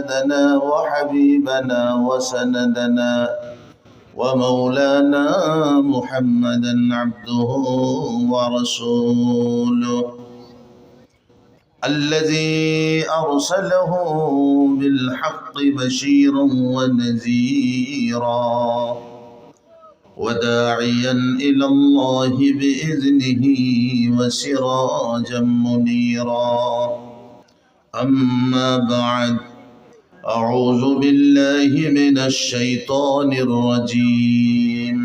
سيدنا وحبيبنا وسندنا ومولانا محمدا عبده ورسوله الذي أرسله بالحق بشيرا ونذيرا وداعيا إلى الله بإذنه وسراجا منيرا أما بعد أعوذ بالله من الشيطان الرجيم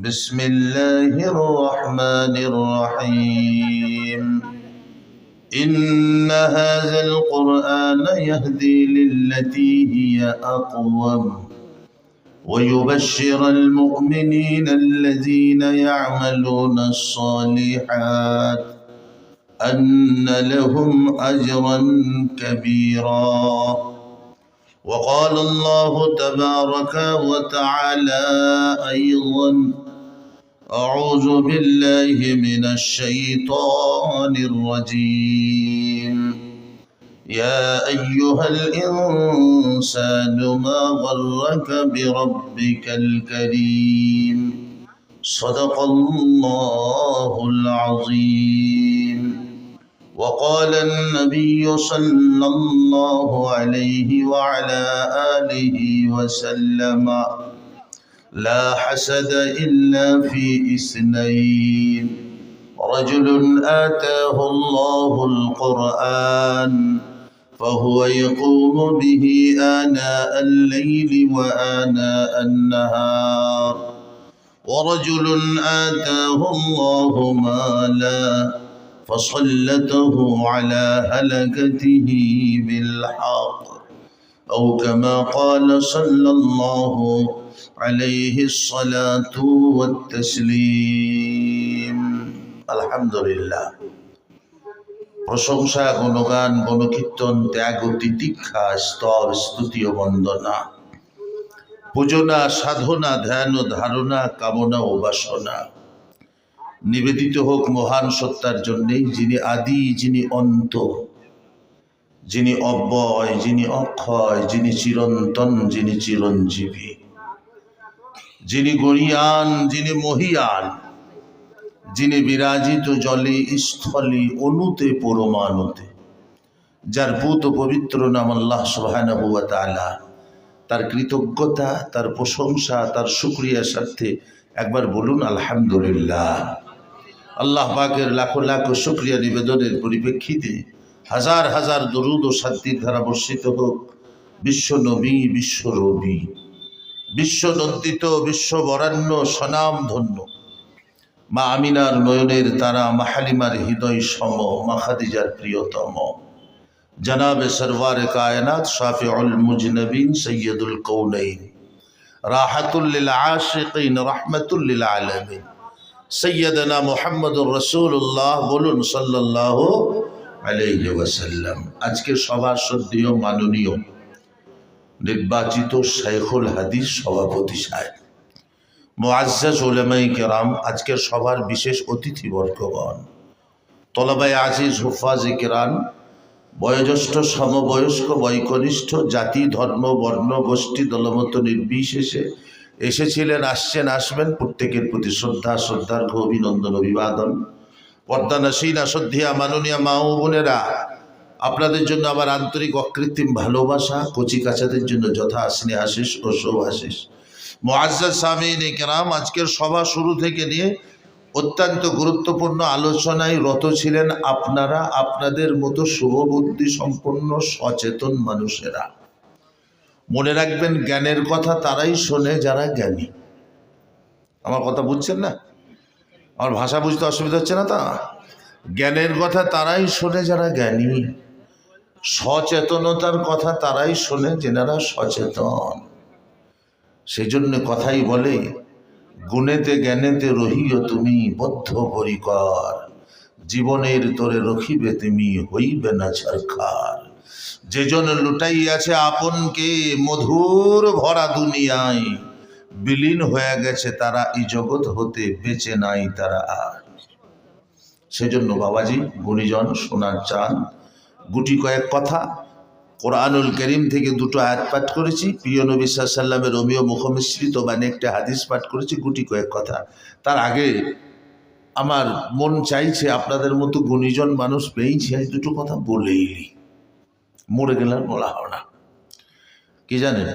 بسم الله الرحمن الرحيم إن هذا القرآن يهدي للتي هي أقوم ويبشر المؤمنين الذين يعملون الصالحات أن لهم أجرا كبيرا. وقال الله تبارك وتعالى أيضا أعوذ بالله من الشيطان الرجيم يا أيها الإنسان ما غرك بربك الكريم صدق الله العظيم. وقال النبي صلى الله عليه وعلى آله وسلم لا حسد إلا في اثنين رجل آتاه الله القرآن فهو يقوم به آناء الليل وآناء النهار ورجل آتاه الله مالا فسلطه على هلكته بالحق أو كما قال صلى الله عليه الصلاة والتسليم. الحمد لله. প্রশংসা গুণগান গণকীর্তন ত্যাগ তিতিক্ষা স্তব স্তুতি ও বন্দনা পূজনা সাধনা ধ্যান ও ধারণা কামনা ও বাসনা নিবেদিত হোক মহান সত্তার জন্যে, যিনি আদি, যিনি অন্ত, যিনি অব্যয়, যিনি অক্ষয়, যিনি চিরন্তন, যিনি চিরঞ্জীবী, যিনি গরিয়ান, যিনি মহিয়ান, যিনি বিরাজিত জলে স্থলে অনুতে পরমাণুতে, যার পূত পবিত্র নাম আল্লাহ সুবহানাহু ওয়া তাআলা। তার কৃতজ্ঞতা, তার প্রশংসা, তার শুকরিয়া স্বার্থে একবার বলুন আলহামদুলিল্লাহ। আল্লাহ পাকের লাখো লাখো শুকরিয়া নিবেদনের পরিপ্রেক্ষিতে হাজার হাজার দরুদ ও শান্তির ধারা বর্ষিত হোক বিশ্ব নবী, বিশ্ব রবি, বিশ্ব নন্দিত, বিশ্ব বরেণ্য, স্বনাম ধন্য মা আমিনার নয়নের তারা, মা হালিমার হৃদয় সম, মা খাদিজার প্রিয়তম জনাবে সরওয়ারে কায়নাত শাফিউল মুজনবিন সৈয়দুল কৌনাইন রাহাতুল লিল আশিকিন রাহমাতুল লিল আলামিন সৈয়দনা মুহাম্মদুর রাসূলুল্লাহ, বলুন সাল্লাল্লাহু আলাইহি ওয়াসাল্লাম। আজকের সভার শ্রদ্ধেয় মাননীয় নির্বাচিত শাইখুল হাদিস সভাপতি সাহেব, মুআজ্জাজ উলামায়ে কেরাম, আজকের সভার বিশেষ অতিথিবর্গগণ, তলাবায়ে আজিজ, হুফাজে কেরাম, বয়োজ্যেষ্ঠ, সমবয়স্ক, বয়কনিষ্ঠ, জাতি, ধর্ম, বর্ণ, গোষ্ঠী, দলমত নির্বিশেষে এসেছিলেন, আসছেন, আসবেন, প্রত্যেকের প্রতি শ্রদ্ধার্ঘ অভিনন্দন, অভিবাদন। পর্দানসীনা শ্রদ্ধেয়া মাননীয় মা ও বোনেরা, আপনাদের জন্য আমার আন্তরিক অকৃত্রিম ভালোবাসা, কচি কাচাদের জন্য যথা স্নেহাশিস ও শোভাশিস। মুআজ্জাজ সামিঈনে কেরাম, আজকের সভা শুরু থেকে নিয়ে অত্যন্ত গুরুত্বপূর্ণ আলোচনায় রত ছিলেন আপনারা, আপনাদের মতো শুভবুদ্ধি সম্পন্ন সচেতন মানুষেরা। মনে রাখবেন, জ্ঞানের কথা তারাই শোনে যারা জ্ঞানী। আমার কথা বুঝছেন না? আমার ভাষা বুঝতে অসুবিধা হচ্ছে না? তা জ্ঞানের কথা তারাই শোনে যারা জ্ঞানী, সচেতনতার কথা তারাই শোনে যেনারা সচেতন। সেই জন্য কথাই বলে, গুণেতে জ্ঞানেতে রহিও তুমি বদ্ধ পরিকর, জীবনের তোরে রখিবে তুমি হইবে না ছারখার। যেজন লুটাইয়াছে আপনকে মধুর ভরা দুনিয়ায়, বিলীন হয়ে গেছে তারা এই জগৎ হতে, বেঁচে নাই তারা আর। সেজন্য বাবাজি, গুণীজন শোনার চান গুটি কয়েক কথা। কোরআনুল করিম থেকে দুটো আয়াত পাঠ করেছি, প্রিয় নবী সাল্লাল্লাহু আলাইহি ওয়াসাল্লামের রমিও মুখমিশ্রিত বাণী একটা হাদিস পাঠ করেছি, গুটি কয়েক কথা। তার আগে আমার মন চাইছে আপনাদের মতো গুণীজন মানুষ পেয়েছি, এই দুটো কথা বলেই মরে গেলে আর বলা হবে না। কি জানেন,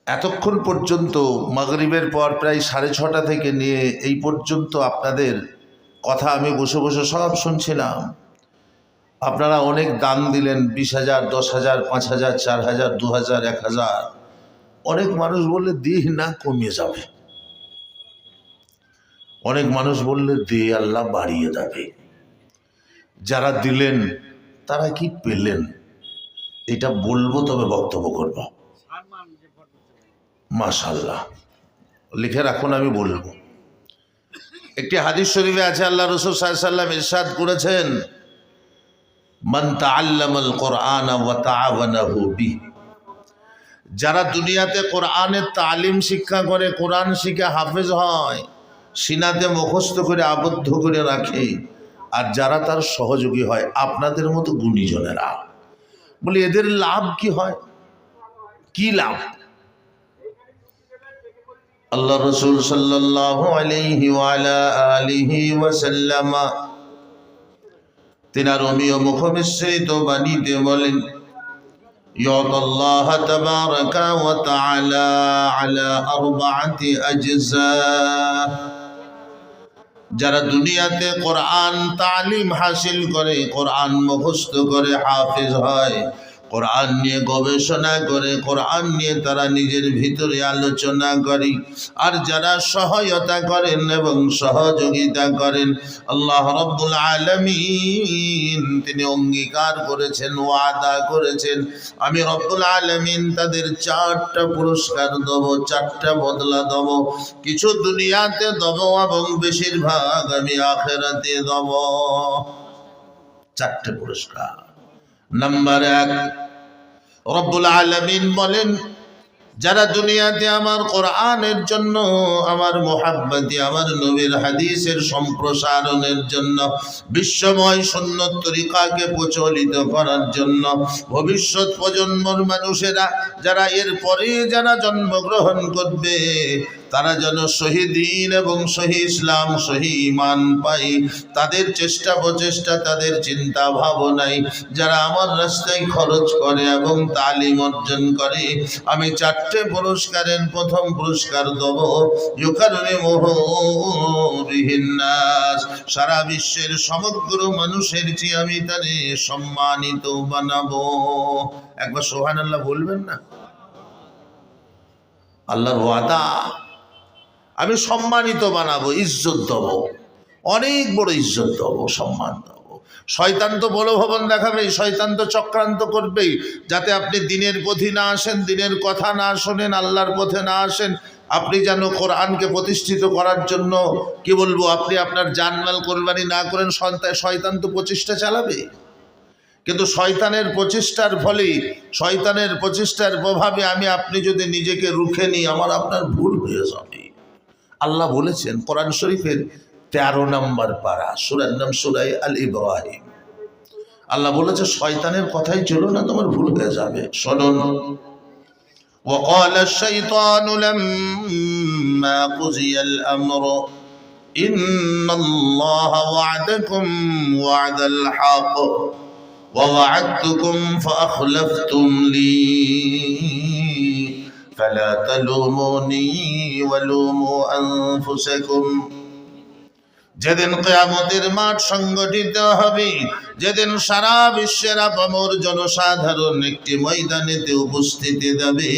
এতক্ষণ পর্যন্ত মাগরিবের পর প্রায় 6:30 থেকে নিয়ে এই পর্যন্ত আপনাদের কথা আমি বসে বসে সব শুনছিলাম। আপনারা অনেক দান দিলেন, 20,000, 10,000, 5,000, 4,000, 2,000, 1,000। অনেক মানুষ বললে দিই না, কমিয়ে যাবে। অনেক মানুষ বললে দিয়ে আল্লাহ বাড়িয়ে যাবে। যারা দিলেন তারা কি পেলেন এটা বলবো, তবে বক্তব্য করব। মাশাআল্লাহ, লিখে রাখুন, আমি বলবো। একটি হাদিস শরীফে আছে, আল্লাহ রাসূল সাল্লাল্লাহু আলাইহি ওয়াসাল্লাম ইরশাদ করেছেন, মান তাআল্লামাল কুরআন ওয়া তাআওয়ানাহু বিহি। যারা দুনিয়াতে কোরআনের তালিম শিক্ষা করে, কোরআন শিখে হাফেজ হয়, সিনাতে মুখস্থ করে আবদ্ধ করে রাখে, আর যারা তার সহযোগী হয় আপনাদের মতো গুণীজনেরা, বলি এদের লাভ কি হয়? কি লাভ? আল্লাহ রাসূল সাল্লাল্লাহু আলাইহি ওয়া আলা আলিহি ওয়াসাল্লাম তিনার রমিও মুখমিশ্রিত বাণীতে বলেন, ইয়াদাল্লাহু তাবারাকা ওয়া তাআলা আলা আরবাআতি আজজা। যারা দুনিয়াতে কোরআন তালিম হাসিল করে, কোরআন মুখস্থ করে হাফেজ হয়, কোরআন নিয়ে গবেষণা করে, কোরআন নিয়ে তারা নিজের ভিতরে আলোচনা করে, আর যারা সহায়তা করেন এবং সহযোগিতা করেন, আল্লাহ রাব্বুল আলামিন তিনি অঙ্গীকার করেছেন, ওয়াদা করেছেন, আমি রব্বুল আলামিন তাদের 4টা পুরস্কার দেব, 4টা বদলা দেব। কিছু দুনিয়াতে দেব এবং বেশিরভাগ আমি আখিরাতে দেব। 4টে পুরস্কার। নাম্বার 1, রব্বুল আলামিন বলেন, যারা দুনিয়াতে আমার কোরআনের জন্য, আমার মুহাব্বতে, আমার নবীর হাদিসের সম্প্রসারণের জন্য, বিশ্বময় সুন্নত তরিকাকে প্রচলিত করার জন্য, ভবিষ্যৎ প্রজন্মর মানুষেরা যারা এরপরে যারা জন্মগ্রহণ করবে তারা যেন শহীদিন এবং সহি ইসলাম, সহি ঈমান পায়, তাদের চেষ্টা প্রচেষ্টা, তাদের চিন্তা ভাবনায় যারা আমার রাস্তায় খরচ করে এবং তালিম অর্জন করে, আমি 4টে পুরস্কারের প্রথম পুরস্কার দেব, ইউকাররিমুহু বিহিন নাস। সারা বিশ্বের সমগ্র মানুষের চেয়ে আমি তারে সম্মানিত বানাবো। একবার সুবহানাল্লাহ বলবেন না? আল্লাহর ওয়াদা, আমি সম্মানিত বানাবো, ইজ্জত দেব, অনেক বড় ইজ্জত দেব, সম্মান দেব। শয়তান তো প্রলোভন দেখাবে, শয়তান তো চক্রান্ত করবেই, যাতে আপনি দিনের পথে না আসেন, দিনের কথা না শোনেন, আল্লাহর পথে না আসেন। আপনি যেন কোরআনকে প্রতিষ্ঠিত করার জন্য, কি বলবো, আপনি আপনার জানমাল কোরবানি না করেন, শয়তান তো প্রচেষ্টা চালাবে। কিন্তু শয়তানের প্রচেষ্টার ফলে, শয়তানের প্রচেষ্টার প্রভাবে আমি আপনি যদি নিজেকে রুখে নিই, আমার আপনার ভুল হয়ে যাবে। আল্লাহ বলেছেন কোরআন শরীফের 13 নম্বর পারা, সূরার নাম সূরা আল ইব্রাহিম। আল্লাহ বলেছে শয়তানের কথাই চলো না, তোমার ভুল হয়ে যাবে। শুনুন, وقال الشيطان لما قضي الأمر إن الله وعدكم وعد الحق ووعدتكم فأخلفتم لي فلا تلوموني ولوموا أنفسكم। যেদিন কিয়ামতের মাঠ সংগঠিত হবে, যেদিন সারা বিশ্বের আপামর জনসাধারণ একটি ময়দানেতে উপস্থিতি দেবে,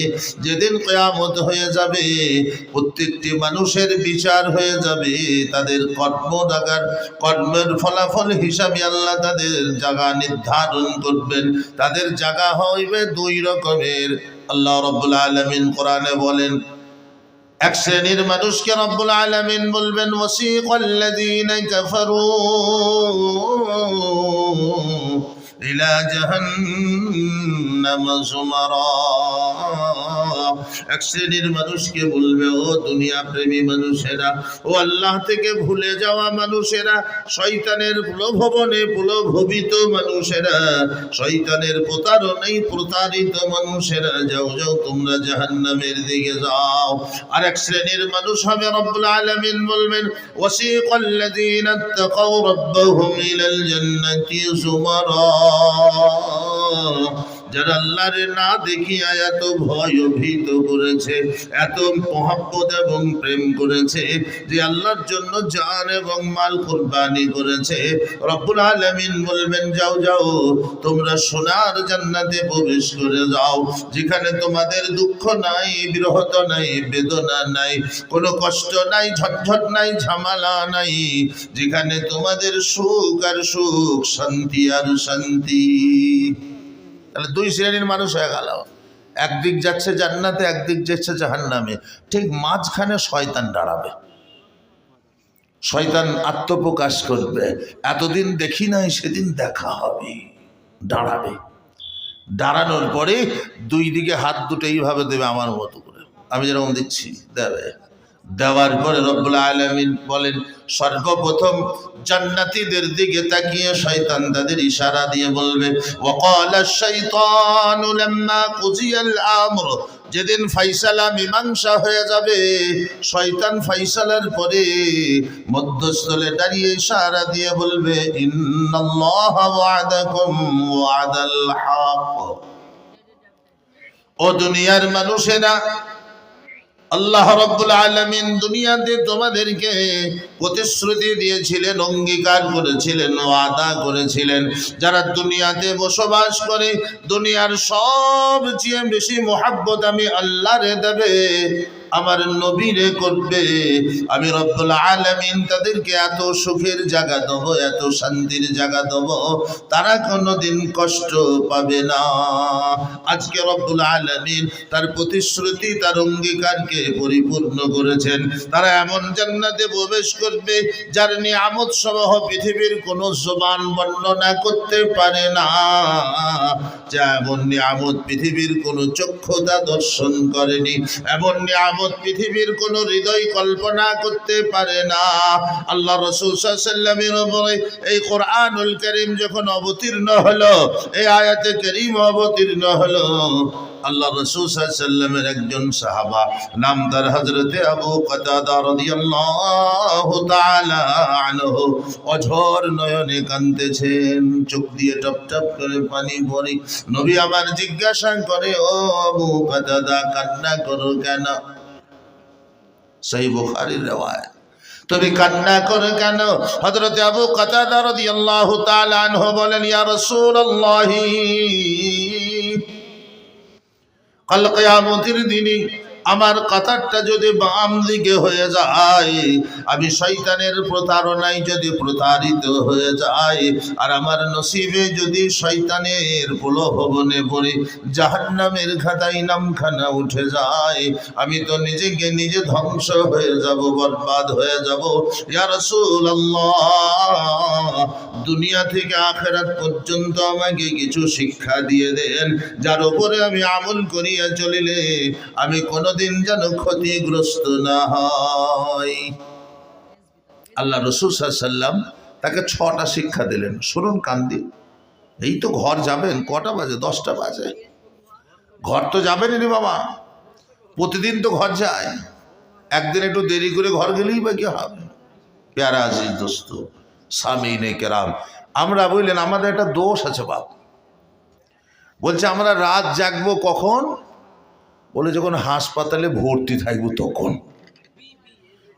যেদিন কিয়ামত হয়ে যাবে, প্রত্যেকটি মানুষের বিচার হয়ে যাবে, তাদের কর্মের ফলাফল হিসাবে আল্লাহ তাদের জায়গা নির্ধারণ করবেন। তাদের জায়গা হইবে 2 রকমের। আল্লাহ রাব্বুল আলামিন কোরআনে বলেন, এক শ্রেণীর মানুষকে রব্বুল আলামিন বলবেন, ওয়াসিকাল্লাযীনা কাফারু ইলা জাহান্নাম যুমারা। এক শ্রেণীর মানুষকে বলবে, ও দুনিয়া প্রেমী মানুষেরা, ও আল্লাহ থেকে ভুলে যাওয়া মানুষেরা, শয়তানের প্রলোভনে প্রলোভিত মানুষেরা, শয়তানের প্রতারণায় প্রতারিত মানুষেরা, যাও যাও তোমরা জাহান্নামের দিকে যাও। আর এক শ্রেণীর মানুষ হবে, রব্বুল আলামিন বলবেন, ওয়াসিকাল্লাযীনা ইত্তাকাউ রাব্বাহুম ইলাল জান্নাতি যুমারা। যারা আল্লাহরে না দেখিয়া এত ভয় ভীত করেছে, এত মহব্বত এবং প্রেম করেছে যে আল্লাহর জন্য জান এবং মাল কুরবানি করেছে, রব্বুল আলামিন বলবেন, যাও যাও তোমরা সোনার জান্নাতে প্রবেশ করে যাও, যেখানে তোমাদের দুঃখ নাই, বিরহত নাই, বেদনা নাই, কোনো কষ্ট নাই, ঝটঝট নাই, ঝামেলা নাই, যেখানে তোমাদের সুখ আর সুখ, শান্তি আর শান্তি। তাহলে দুই শ্রেণীর মানুষ হয়ে গেল, একদিক যাচ্ছে জান্নাতে, একদিক যাচ্ছে জাহান্নামে। ঠিক মাঝখানে শয়তান দাঁড়াবে, শয়তান আত্মপ্রকাশ করবে, এতদিন দেখি নাই সেদিন দেখা হবে, দাঁড়াবে। দাঁড়ানোর পরে দুই দিকে হাত দুটো এইভাবে দেবে, আমার মতো করে, আমি যেরকম দিচ্ছি দেবে। দেওয়ার পরে রব্বুল আলামিন বলেন, সর্বপ্রথম জান্নাতীদের দিকে তাকিয়ে শয়তান তাদের ইশারা দিয়ে বলবে, ওয়াকালা শাইতানু লাম্মা কুজিয়াল আমর। যেদিন ফাইসালা মীমাংসা হয়ে যাবে, শয়তান ফাইসালার পরে মধ্যস্থলে দাঁড়িয়ে ইশারা দিয়ে বলবে, ইন্নাল্লাহা ওয়া'দাকুম ওয়া'দাল হক। ও দুনিয়ার মানুষেরা, আল্লাহ রাব্বুল আলামিন দুনিয়াতে তোমাদেরকে প্রতিশ্রুতি দিয়েছিলেন, অঙ্গীকার করেছিলেন, ওয়াদা করেছিলেন, যারা দুনিয়াতে বসবাস করে দুনিয়ার সবচেয়ে বেশি মহব্বত আমি আল্লাহরে দেবে, আমার নবীরে করবে, আমি রব্বুল আলামিন তাদেরকে এত সুখের জায়গা দেব, এত শান্তির জায়গা দেব, তারা কোনোদিন কষ্ট পাবে না। আজকে রব্বুল আলামিন তার প্রতিশ্রুতি, তার অঙ্গীকারকে পরিপূর্ণ করেছেন। তারা এমন জান্নাতে প্রবেশ করবে যার নিয়ামত সমূহ পৃথিবীর কোনো জবান বর্ণনা করতে পারে না, যেমন নিয়ামত পৃথিবীর কোনো চক্ষুতা দর্শন করেনি, এমন নিয়ামত পৃথিবীর কোন হৃদয় কল্পনা করতে পারে না। আল্লাহ রাসূল সাল্লাল্লাহু আলাইহি ওয়াসাল্লামের উপরে এই কোরআনুল কারীম যখন অবতীর্ণ হলো, এই আয়াতে কারীম অবতীর্ণ হলো, আল্লাহ রাসূল সাল্লাল্লাহু আলাইহি ওয়াসাল্লামের একজন সাহাবা, নাম তার হযরতে আবু কাতাদা রাদিয়াল্লাহু তাআলা আনহু, অঝর নয়নে কাঁদতেছেন, চোখ দিয়ে টপ টপ করে পানি পড়ে। নবী আমার জিজ্ঞাসা করে, ও আবু কাতাদা, কান্না করো কেন? সহিহ বুখারীর riwayat। তুমি কান্না করো কেন? হযরতে আবু কাতাদা রাদিয়াল্লাহু তাআলা আনহু বলেন, ইয়া রাসূলুল্লাহ, কাল কিয়ামতের দিনে আমার কাতারটা যদি বাম দিকে হয়ে যায়, আমি শয়তানের প্রতারণায় যদি প্রতারিত হয়ে যাই, আর আমার নসিবে যদি শয়তানের প্রলোভনে পড়ে জাহান্নামের খাতায় নামখানা উঠে যায়, আমি তো নিজেকে নিজে ধ্বংস হয়ে যাব, বরবাদ হয়ে যাব। ইয়া রাসূলুল্লাহ, দুনিয়া থেকে আখিরাত পর্যন্ত আমাকে কিছু শিক্ষা দিয়ে দেন, যার উপরে আমি আমল করিয়া চলিলে আমি কোনদিন যেন ক্ষতিগ্রস্ত না হয়। আল্লাহ রাসূল সাল্লাল্লাহু আলাইহি ওয়াসাল্লাম তাকে 6টা শিক্ষা দিলেন। শুনুন কান দিয়ে। এই তো ঘর যাবেন, কটা বাজে? 10টা বাজে। ঘর তো যাবেন রে বাবা, প্রতিদিন তো ঘর যায়, একদিন একটু দেরি করে ঘর গেলেই বা কি হবে? প্যারা আজিজ দোস্ত, সামিনে কেরাম, আমরা বললেন আমাদের একটা দোষ আছে বাপ। বলছে আমরা রাত জাগবো কখন? বলে যখন হাসপাতালে ভর্তি থাকবো তখন,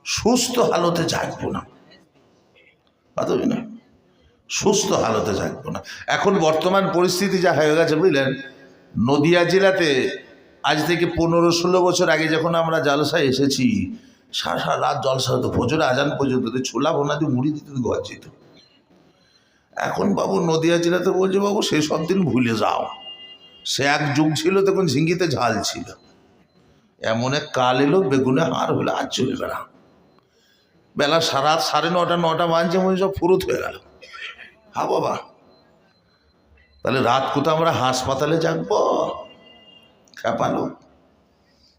সুস্থ হালতে জাগবো না, পারবি না, সুস্থ হালতে জাগবো না। এখন বর্তমান পরিস্থিতি যা হয়ে গেছে বুঝলেন, নদিয়া জেলাতে আজ থেকে 15-16 বছর আগে যখন আমরা জালসায় এসেছি, সারা রাত জলসা হতো, ফজর আজান পর্যন্ত ছোলা ভোনা দিয়ে মুড়ি দিতে ঘর যেত। এখন বাবু নদিয়া জেলাতে বলছে, বাবু সেই সব দিন ভুলে যাও, সে এক যুগ ছিল তখন ঝিঙ্গিতে ঝাল ছিল, এমন এক কাল এলো বেগুনে হার হলে আর চলবে না। বেলা রাত 9:30 9টা বাজছে, মনে সব ফুরুত হয়ে গেল। হ্যাঁ বাবা, তাহলে রাত কোথাও আমরা হাসপাতালে জাগবো? খেপালো।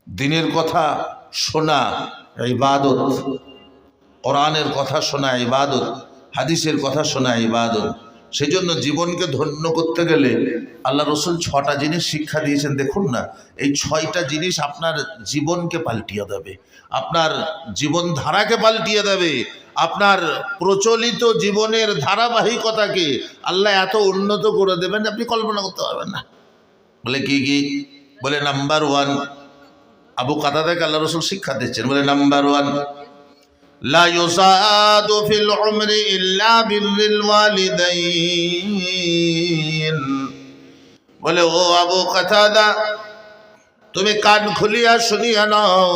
দিনের কথা শোনা ইবাদত, কোরআনের কথা শোনা ইবাদত, হাদিসের কথা শোনা ইবাদত। সেই জন্য জীবনকে ধন্য করতে গেলে আল্লাহ রসুল 6টা জিনিস শিক্ষা দিয়েছেন। দেখুন না, এই 6টা জিনিস আপনার জীবনকে পাল্টিয়ে দেবে, আপনার জীবনধারাকে পাল্টিয়ে দেবে, আপনার প্রচলিত জীবনের ধারাবাহিকতাকে আল্লাহ এত উন্নত করে দেবেন আপনি কল্পনা করতে পারবেন না। বলে কি কি? বলে নাম্বার 1, আবু কাতাদাকে আল্লাহ রসুল শিক্ষা দিচ্ছেন। বলে নাম্বার 1, লা ইউসাদু ফিল উমরি ইল্লা বিররিল ওয়ালিদাইন। বলে ও আবু কাতাদা, তুমি কান খুলিয়া শুনিয়া নাও,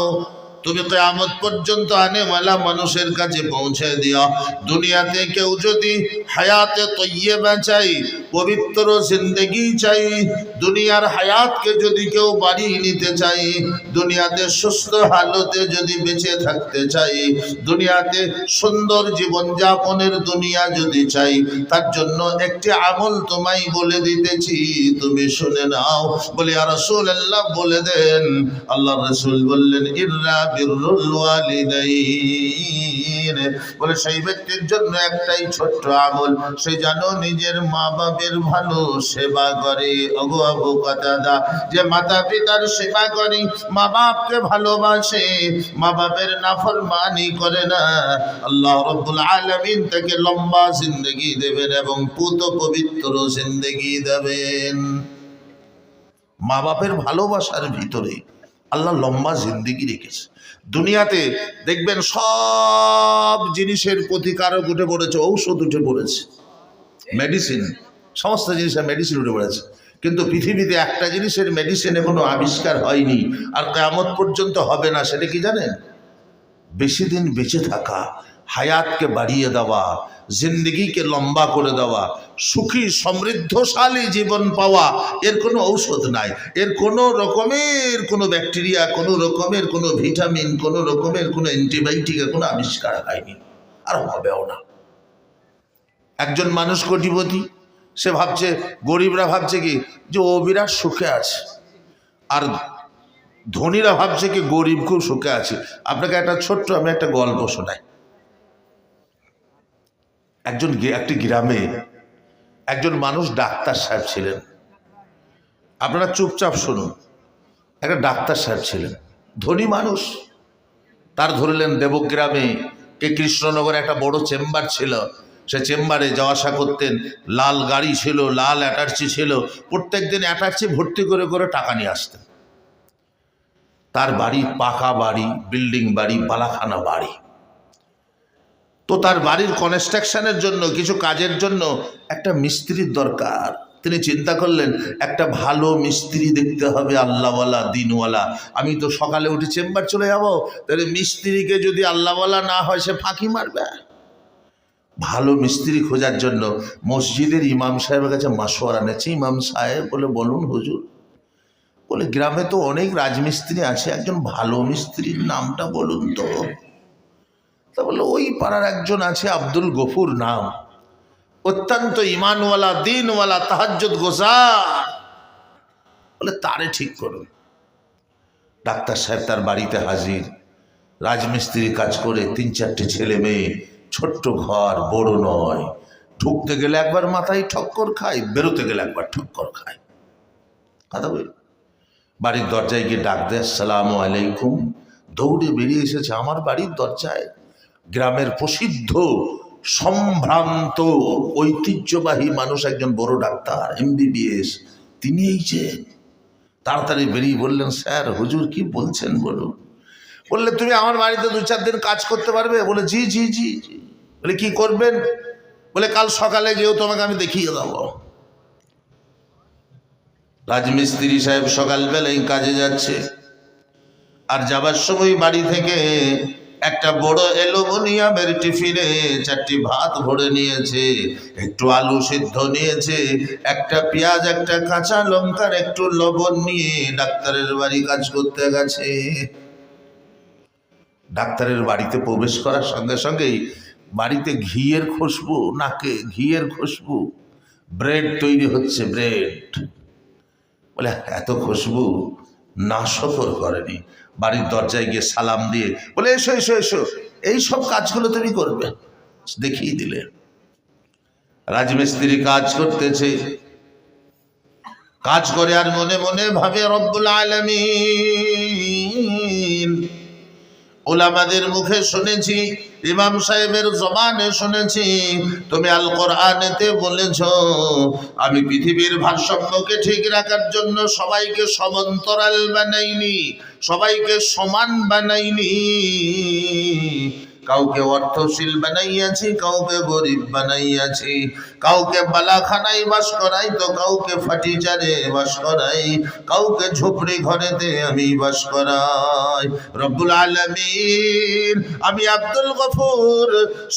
তুমি কিয়ামত পর্যন্ত আনেওয়ালা মানুষের কাছে পৌঁছে দিও, দুনিয়াতে কেউ যদি হায়াতে তৈয়বা চাই, পবিত্র জিন্দেগি চাই, দুনিয়ার হায়াতকে যদি কেউ বাড়িয়ে নিতে চাই, দুনিয়াতে সুস্থ হালতে যদি বেঁচে থাকতে চাই, দুনিয়াতে সুন্দর জীবনযাপনের দুনিয়া যদি চাই, তার জন্য একটি আমল তোমায় বলে দিতেছি, তুমি শুনে নাও। বলে ইয়া রাসূলুল্লাহ বলে দেন। আল্লাহ রাসূল বললেন ইররা বিররুল ওয়ালিদাইন। বলে সেই ব্যক্তির জন্য একটাই ছোট্ট আমল, সে যেন নিজের মা বাপের ভালো সেবা করে। ওগো আবু কাতাদা, যে মাতা পিতার সেবা করে, মা বাপকে ভালোবাসে, মা বাপের নাফরমানি করে না, আল্লাহ রাব্বুল আলামিন তাকে লম্বা জিন্দেগি দেবেন এবং পুত পবিত্র জিন্দেগি দেবেন। মা বাপের ভালোবাসার ভিতরে আল্লাহ লম্বা জিন্দেগি রেখেছে। দুনিয়াতে দেখবেন সব জিনিসের প্রতিকারক উঠে পড়েছে, ঔষধ উঠে পড়েছে, মেডিসিন, সমস্ত জিনিসের মেডিসিন উঠে পড়েছে, কিন্তু পৃথিবীতে একটা জিনিসের মেডিসিন এখনো আবিষ্কার হয়নি, আর কিয়ামত পর্যন্ত হবে না। সেটা কি জানেন? বেশি দিন বেঁচে থাকা, হায়াতকে বাড়িয়ে দেওয়া, জিন্দগিকে লম্বা করে দেওয়া, সুখী সমৃদ্ধশালী জীবন পাওয়া। এর কোনো ঔষধ নাই, এর কোনো রকমের কোনো ব্যাকটেরিয়া, কোনো রকমের কোনো ভিটামিন, কোনো রকমের কোনো অ্যান্টিবায়োটিকের কোনো আবিষ্কার হয়নি, আর হবেও না। একজন মানুষ কোটিপতি, সে ভাবছে, গরিবরা ভাবছে কি যে ও বিরাট সুখে আছে, আর ধনীরা ভাবছে কি গরিব খুব সুখে আছে। আপনাকে একটা ছোট্ট আমি একটা গল্প শোনাই। একটি গ্রামে একজন মানুষ ডাক্তার সাহেব ছিলেন। আপনারা চুপচাপ শুনুন। একটা ডাক্তার সাহেব ছিলেন, ধনী মানুষ। তার ধরলেন দেবগ্রামে কে কৃষ্ণনগরে একটা বড় চেম্বার ছিল, সে চেম্বারে যাওয়া আসা করতেন। লাল গাড়ি ছিল, লাল অ্যাটার্চি ছিল, প্রত্যেক দিন অ্যাটার্চি ভর্তি করে করে টাকা নিয়ে আসতেন। তার বাড়ি পাকা বাড়ি, বিল্ডিং বাড়ি, বালাখানা বাড়ি। তো তার বাড়ির কনস্ট্রাকশনের জন্য, কিছু কাজের জন্য একটা মিস্ত্রির দরকার। তিনি চিন্তা করলেন একটা ভালো মিস্ত্রি দেখতে হবে, আল্লাহওয়ালা, দিনওয়ালা। আমি তো সকালে উঠে চেম্বার চলে যাব, তাহলে মিস্ত্রিকে যদি আল্লাহওয়ালা না হয় সে ফাঁকি মারবে। ভালো মিস্ত্রি খোঁজার জন্য মসজিদের ইমাম সাহেবের কাছে মাশওয়ারা নিয়েছে। ইমাম সাহেব বলে বলুন হুজুর, বলে গ্রামে তো অনেক রাজমিস্ত্রি আছে, একজন ভালো মিস্ত্রির নামটা বলুন তো। তা বললো ওই পাড়ার একজন আছে, আব্দুল গফুর নাম, অত্যন্ত ইমানওয়ালা, দিনওয়ালা, তাহাজ্জুদ গোজার, বলে তারে ঠিক করুন। ডাক্তার সাহেব তার বাড়িতে হাজির, রাজমিস্ত্রির কাজ করে, 3-4টে ছেলে মেয়ে, ছোট্ট ঘর, বড় নয়। ঢুকতে গেলে একবার মাথায় ঠক্কর খায়, বেরোতে গেলে একবার ঠক্কর খায়। কথা বল, বাড়ির দরজায় গিয়ে ডাক দেয় আসসালামু আলাইকুম। দৌড়ে বেরিয়ে এসেছে আমার বাড়ির দরজায় গ্রামের প্রসিদ্ধ সম্ভ্রান্ত ঐতিহ্যবাহী মানুষ, একজন বড় ডাক্তার, MBBS, তিনি এইছেন। তাড়াতাড়ি বেরিয়ে বললেন স্যার, হুজুর কি বলছেন বলুন। বললে তুমি আমার বাড়িতে 2-4 দিন কাজ করতে পারবে? বলে জি জি জি জি। বলে কি করবেন? বলে কাল সকালে গিয়েও তোমাকে আমি দেখিয়ে দেবো। রাজমিস্ত্রি সাহেব সকালবেলায় কাজে যাচ্ছে, আর যাবার সময় বাড়ি থেকে একটা বড় অ্যালুমিনিয়ামের টিফিনে 4টি ভাত ভরে নিয়েছে, একটু আলু সিদ্ধ নিয়েছে, একটা পেঁয়াজ, একটা কাঁচা লঙ্কার একটু লবণ নিয়ে ডাক্তারের বাড়ি কাজ করতে গেছে। ডাক্তারের বাড়িতে প্রবেশ করার সঙ্গে সঙ্গেই বাড়িতে ঘিয়ের খুশবু, নাকে ঘিয়ের খুশবু, ব্রেড তৈরি হচ্ছে, ব্রেড। বলে এত খুশবু নাশকর করেনি। বাড়ির দরজায় গিয়ে সালাম দিয়ে বলে এসো এসো এসো, এই সব কাজগুলো তুমি করবে, দেখিয়ে দিলে। রাজমিস্ত্রি কাজ করতেছে, কাজ করে আর মনে মনে ভাবে রব্বুল আলামিন, উলামাদের মুখে শুনেছি, ইমাম সাহেবের জবানে শুনেছি, তুমি আল কোরআনেতে বলেছ আমি পৃথিবীর ভারসাম্যকে ঠিক রাখার জন্য সবাইকে সমান্তরাল বানাইনি, সবাইকে সমান বানাইনি, কাউকে অর্থশীল বানাইয়াছি, কাউকে গরিব বানাইয়াছি, কাউকে বালাখানায় বাস করাই তো কাউকে ফাটিচারে বাস করাই, কাউকে ঝুপড়ি ঘরেতে আমি বাস করাই। রব্বুল আলামিন, আমি আব্দুল গফুর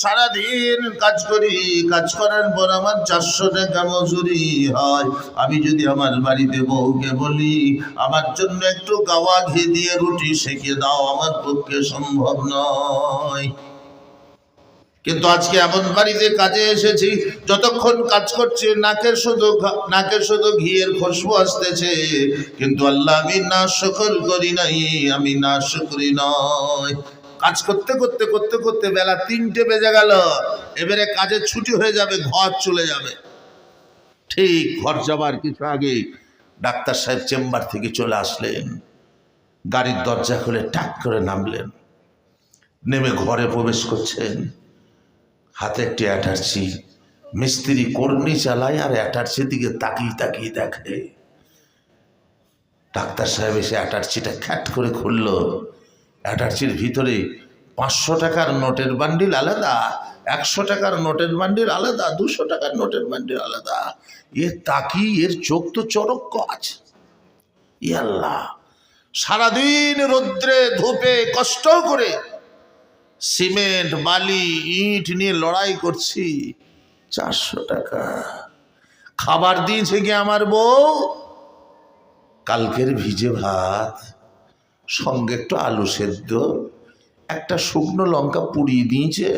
সারাদিন কাজ করি, কাজ করার পর আমার 400 টাকা মজুরি হয়। আমি যদি আমার বাড়িতে বউকে বলি আমার জন্য একটু গাওয়া ঘি দিয়ে রুটি সেকে দাও, আমার পক্ষে সম্ভব নয়। কিন্তু আজকে এমন বাড়িতে কাজে এসেছি, যতক্ষণ কাজ করছি নাকে শুধু ঘিয়ের খুশবু আসতেছে, কিন্তু আল্লাহ আমি নাশকর করি নাই, আমি নাশকরি নয়। কাজ করতে করতে করতে করতে বেলা 3টে বেজে গেল, এবারে কাজের ছুটি হয়ে যাবে, ঘর চলে যাবে। ঠিক ঘর যাবার কিছু আগে ডাক্তার সাহেব চেম্বার থেকে চলে আসলেন, গাড়ির দরজা খুলে টাক করে নামলেন, নেমে ঘরে প্রবেশ করছেন, হাতে একটি অ্যাটার্চি। মিস্ত্রি কর্নি চালায় আর অ্যাটার্চির দিকে তাকিয়ে তাকিয়ে দেখে। ডাক্তার সাহেব এসে অ্যাটার্চিটা খ্যাট করে খুলল, অ্যাটার্চির ভিতরে 500 টাকার নোটের বান্ডিল আলাদা, 100 টাকার নোটের বান্ডিল আলাদা, 200 টাকার নোটের বান্ডিল আলাদা। এর তাকিয়ে এর চোখ তো চরক কাজ। ই আল্লাহ, সারাদিন রৌদ্রে ধূপে কষ্ট করে সিমেন্ট বালি ইট নিয়ে লড়াই করছি, 400 টাকা। খাবার দিয়েছে কি আমার বউ? কালকের ভিজে ভাত, সঙ্গে একটু আলু সেদ্ধ, একটা শুকনো লঙ্কা পুড়িয়ে দিয়েছে,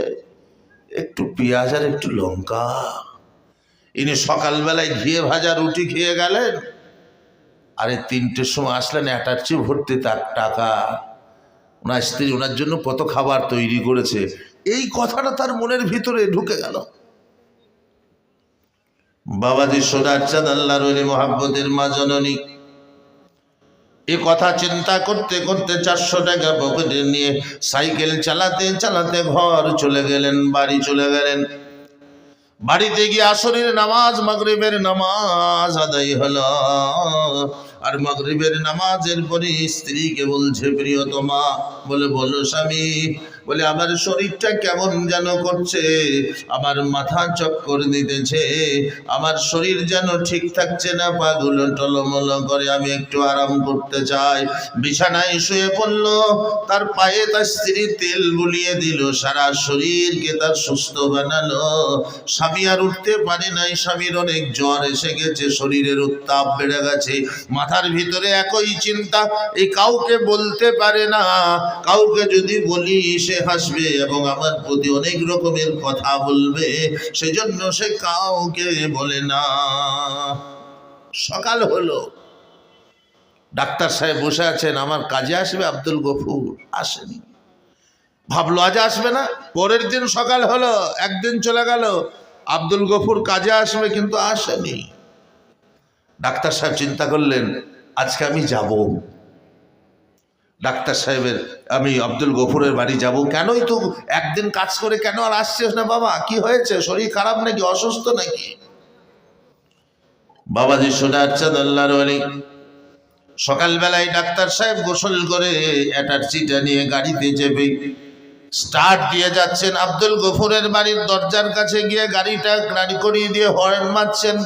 একটু পেঁয়াজ আর একটু লঙ্কা। ইনি সকালবেলায় ঘিয়ে ভাজা রুটি খেয়ে গেলেন, আরে 3টের সময় আসলেন, অ্যাটার্চি ভর্তি তার টাকা। ওনার স্ত্রী ওনার জন্য কত খাবার তৈরি করেছে, এই কথাটা তার মনের ভিতরে ঢুকে গেল। বাবাজি সোনার চাঁদ আল্লাহর ওলি মহাব্বতের মা জননী এ কথা চিন্তা করতে করতে 400 টাকা পকেটে নিয়ে সাইকেল চালাতে চালাতে ঘর চলে গেলেন, বাড়ি চলে গেলেন। বাড়িতে গিয়ে আসরের নামাজ মাগরিবের নামাজ আদায় হলো, আর মাগরিবের নামাজের পরে স্ত্রীকে বলছে প্রিয়তমা, বলে বলো স্বামী, বলে আমার শরীরটা কেমন যেন করছে, আমার মাথা চক্কর দিতেছে, আমার শরীর যেন ঠিক থাকছে না, পাগুলো টলমল করে, আমি একটু আরাম করতে চাই। বিছানায় শুয়ে পড়ল, তার পায়ে তার স্ত্রী তেল বুলিয়ে দিল, সারা শরীরকে তার সুস্থ বানালো। স্বামী আর উঠতে পারে নাই, স্বামীর অনেক জ্বর এসে গেছে, শরীরের উত্তাপ বেড়ে গেছে, মাথার ভিতরে একই চিন্তা, এই কাউকে বলতে পারে না, কাউকে যদি বলি সে হাসবে এবং আমার প্রতি অনেক রকমের কথা বলবে, সেজন্য সে কাউকে বলে না। সকাল হলো, ডাক্তার সাহেব বসে আছেন, আমার কাজে আসবে আব্দুল গফুর, আসেনি। ভাবলো আজ আসবে না, পরের দিন সকাল হলো, একদিন চলে গেল, আব্দুল গফুর কাজে আসবে কিন্তু আসেনি। ডাক্তার সাহেব চিন্তা করলেন আজকে আমি যাব, ডাক্তার সাহেবের আমি আব্দুল গফুরের বাড়ি যাব। কেনই তো একদিন কাজ করে কেন আর আসছিস না বাবা, কি হয়েছে, শরীর খারাপ নাকি, অসুস্থ নাকি? বাবাজি সোনার চাঁদ আল্লাহর ওলি সকালবেলায় ডাক্তার সাহেব গোসল করে অ্যাটার্চিটা নিয়ে গাড়িতে চেপে স্টার্ট দিয়ে যাচ্ছেন, আব্দুল গফুরের বাড়ির দরজার কাছে গিয়ে গাড়িটা গাড়ি করিয়ে দিয়ে হর্ন মারছেন।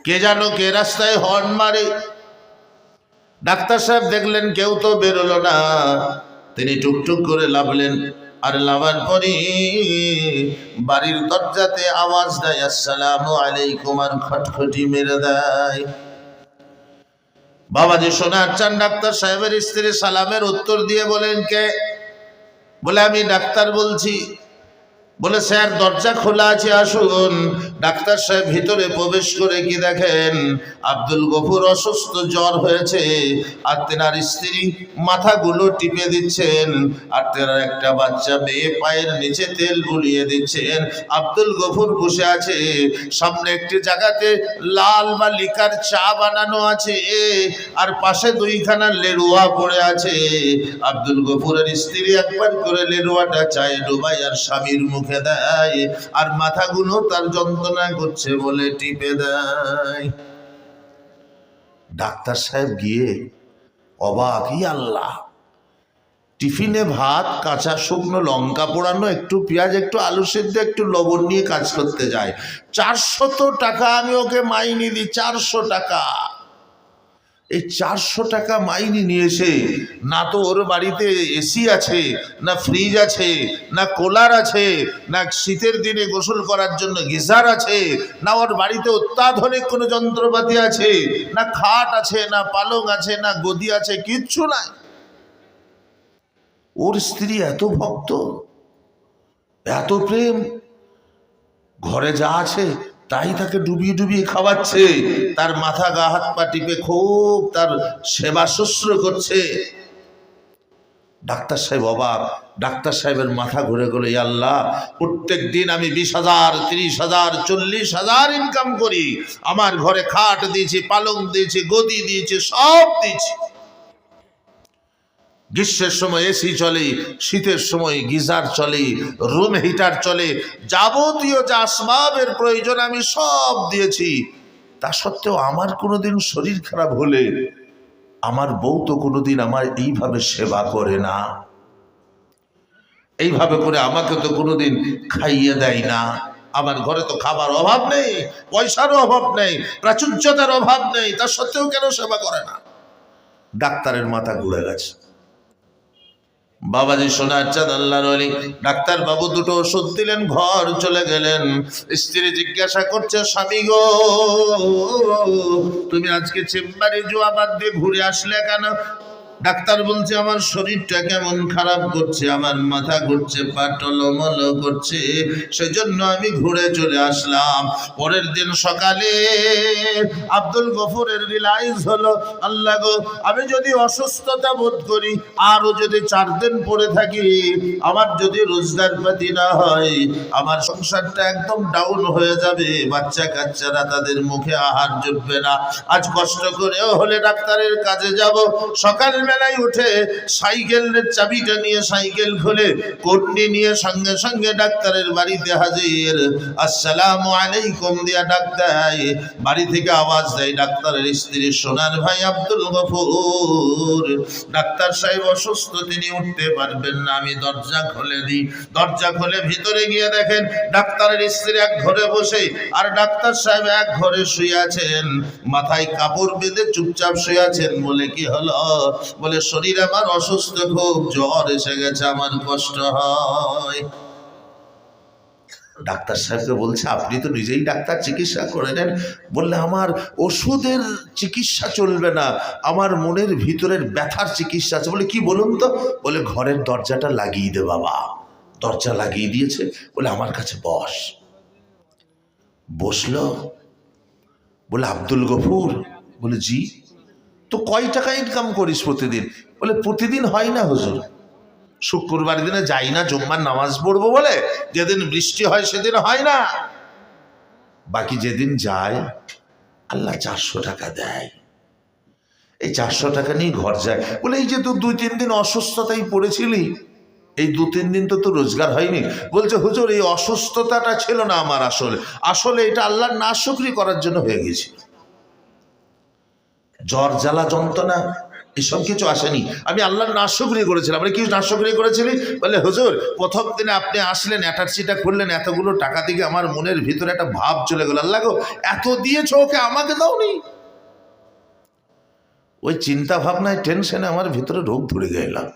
কে জানো কে রাস্তায় হর্ন মারে। ডাক্তার সাহেব দেখলেন কেউ তো বেরোলো না, তিনি টুকটুক করে লাভলেন, আর লাভার পরে বাড়ির দরজাতে আওয়াজ দেয় আসসালামু আলাইকুম, আর খটখটি মেরে দেয়। বাবাজি সোনার চান ডাক্তার সাহেবের স্ত্রী সালামের উত্তর দিয়ে বলেন কে? বলে আমি ডাক্তার বলছি। বলে স্যার দরজা খোলা আছে আসুন। ডাক্তার সাহেব ভিতরে প্রবেশ করে কি দেখেন, আব্দুল গফুর অসুস্থ, জ্বর হয়েছে, আর তেনার স্ত্রী মাথাগুলো টিপে দিচ্ছেন, আর তেনার একটা বাচ্চা মেয়ে পায়ের নিচে তেল বুলিয়ে দিচ্ছেন। আব্দুল গফুর বসে আছে, সামনে একটি জায়গাতে লাল বা লিকার চা বানানো আছে, আর পাশে দুইখানা লেরুয়া পড়ে আছে। আব্দুল গফুরের স্ত্রী একবার করে লেরুয়াটা চায়ে ডুবাই আর স্বামীর মুখে দেয়, আর মাথাগুলো তার যন্ত্রণা করছে বলে টিপে দেয়। ডাক্তার সাহেব গিয়ে অবাক, ই আল্লাহ, টিফিনে ভাত, কাঁচা শুকনো লঙ্কা পোড়ানো, একটু পেঁয়াজ, একটু আলু সেদ্ধ, একটু লবণ নিয়ে কাজ করতে যায়। 400 টাকা আমি ওকে মাইনে দিই, 400 টাকা। এই 400 টাকা মাইনে নিয়েছে, না তো ওর বাড়িতে এসি আছে, না ফ্রিজ আছে, না কুলার আছে, না শীতের দিনে গোসল করার জন্য গিজার আছে, না ওর বাড়িতে অত্যাধুনিক কোনো যন্ত্রপাতি আছে, না খাট আছে, না পালং আছে, না গদি আছে, কিচ্ছু নাই। ওর স্ত্রী এত ভক্ত, এত প্রেম, ঘরে যা আছে তাই তাকে ডুবিয়ে ডুবিয়ে খাওয়াচ্ছে, তার মাথা গা হাত পা টিপে খুব তার সেবা শুশ্রূষা করছে। ডাক্তার সাহেব অবাক, ডাক্তার সাহেবের মাথা ঘুরে গেল, ইয়া আল্লাহ, প্রত্যেক দিন আমি 20,000, 30,000, 40,000 ইনকাম করি, আমার ঘরে খাট দিয়েছি, পালং দিয়েছি, গদি দিয়েছি, সব দিয়েছি। গ্রীষ্মের সময় এসি চলে, শীতের সময় গিজার চলে, রুম হিটার চলে, যাবতীয় যা আসবাবের প্রয়োজন আমি সব দিয়েছি। তা সত্ত্বেও আমার কোনোদিন শরীর খারাপ হলে আমার বউ তো কোনোদিন আমার এইভাবে সেবা করে না, এইভাবে করে আমাকে তো কোনোদিন খাইয়ে দেয় না। আমার ঘরে তো খাবার অভাব নেই, পয়সারও অভাব নেই, প্রাচুর্যতার অভাব নেই, তা সত্ত্বেও কেন সেবা করে না? ডাক্তারের মাথা ঘুরে গেছে। বাবাজি সোনার চাঁদ আল্লাহর ওলি, ডাক্তার বাবু দুটো ওষুধ দিলেন, ঘর চলে গেলেন। স্ত্রী জিজ্ঞাসা করছে, স্বামী গো, তুমি আজকে চেম্বারে জোয়া বাদ দিয়ে ঘুরে আসলে কেন? ডাক্তার বলছে, আমার শরীরটা কেমন খারাপ করছে, আমার মাথা ঘুরছে, পা টলমল করছে, সেজন্য আমি ঘুরে চলে আসলাম। পরের দিন সকালে আব্দুল গফুরের রিলাইজ হলো, আল্লাহ গো, আমি যদি অসুস্থতা বোধ করি, আরো যদি 4 দিন পরে থাকি, আমার যদি রোজগার পাতি না হয়, আমার সংসারটা একদম ডাউন হয়ে যাবে, বাচ্চা কাচ্চারা তাদের মুখে আহার জুটবে না। আজ কষ্ট করেও হলে ডাক্তারের কাজে যাব। সকাল বেলায় উঠে সাইকেলের চাবিটা নিয়ে সাইকেল খুলে কোটনি নিয়ে সঙ্গে সঙ্গে ডাক্তারের বাড়িতে হাজির। আসসালামু আলাইকুম দিয়া ডাক দেয়, বাড়ি থেকে আওয়াজ দেয় ডাক্তারের স্ত্রী, সোনার ভাই আব্দুল গফুর, ডাক্তার সাহেব অসুস্থ, তিনি উঠতে পারবেন না, আমি দরজা খুলে দিই। দরজা খুলে ভিতরে গিয়ে দেখেন ডাক্তারের স্ত্রী এক ঘরে বসে, আর ডাক্তার সাহেব এক ঘরে শুয়ে আছেন, মাথায় কাপড় বেঁধে চুপচাপ শুয়ে আছেন। বলে, কি হলো? বলে, শরীর আমার অসুস্থ, খুব জ্বর এসে গেছে, আমার কষ্ট হয়। ডাক্তার সাহেবকে বলছে, আপনি তো নিজেই ডাক্তার, চিকিৎসা করে নেন। বললে, আমার ওষুধের চিকিৎসা চলবে না, আমার মনের ভিতরের ব্যথার চিকিৎসা আছে। বলে, কি বলুন তো? বলে, ঘরের দরজাটা লাগিয়ে দে বাবা। দরজা লাগিয়ে দিয়েছে। বলে, আমার কাছে বস। বসলো। বলে, আব্দুল গফুর? বলে, জি। তো কয় টাকা ইনকাম করিস প্রতিদিন? বলে, প্রতিদিন হয় না হুজুর, শুক্রবার দিনে যাই না জুম্মার নামাজ পড়বো বলে, যেদিন বৃষ্টি হয় সেদিন হয় না, বাকি যেদিন যায় আল্লাহ 400 টাকা দেয়, এই 400 টাকা নিয়ে ঘর যায়। বলে, এই যে তুই 2-3 দিন অসুস্থতায় পড়েছিলি, এই 2-3 দিন তো তোর রোজগার হয়নি। বলছে, হুজুর, এই অসুস্থতাটা ছিল না আমার আসলে এটা আল্লাহর নাশুকরি করার জন্য হয়ে গেছিল। জ্বর জ্বালা যন্ত্রণা এসব কিছু আসেনি, আমি আল্লাহর নাশুকরি করেছিলাম। মানে কি নাশুকরি করেছিলি? বলে, হুজুর, প্রথম দিনে আপনি আসলেন, অ্যাটাচিটা করলেন, এতগুলো টাকা থেকে আমার মনের ভিতরে একটা ভাব চলে গেল, আল্লাহ গো, এত দিয়েছ ওকে, আমাকে দাওনি। ওই চিন্তা ভাবনায় টেনশনে আমার ভিতরে রোগ ধরে গেলাম।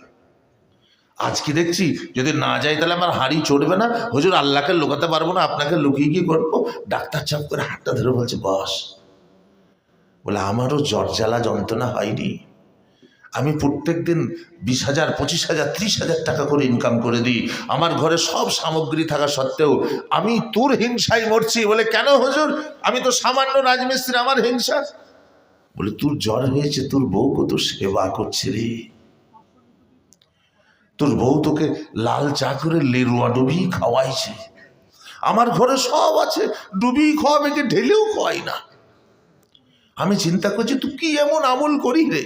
আজকে দেখছি যদি না যাই তাহলে আমার হাড়ি চড়বে না। হুজুর, আল্লাহকে লুকাতে পারবো না, আপনাকে লুকিয়ে কি করবো? ডাক্তার চাপ করে হাতটা ধরে বলছে, বস। বলে, আমারও জ্বর জ্বালা যন্ত্রণা হয়নি, আমি প্রত্যেক দিন 20,000, 25,000, 30,000 টাকা করে ইনকাম করে দিই, আমার ঘরে সব সামগ্রী থাকা সত্ত্বেও আমি তোর হিংসায় মরছি। বলে কেন হুজুর? আমি তো সামান্য রাজমিস্ত্রি, আমার হিংসা? বলে তোর জ্বর হয়েছে, তোর বউ কত সেবা করছে রে, তোর বউ তোকে লাল চা করে লেরুয়া ডুবি খাওয়াইছে, আমার ঘরে সব আছে, ডুবি খাওয়াবে কি ঢেলেও খাওয়াই না। আমি চিন্তা করছি তুই কি এমন আমল করি রে,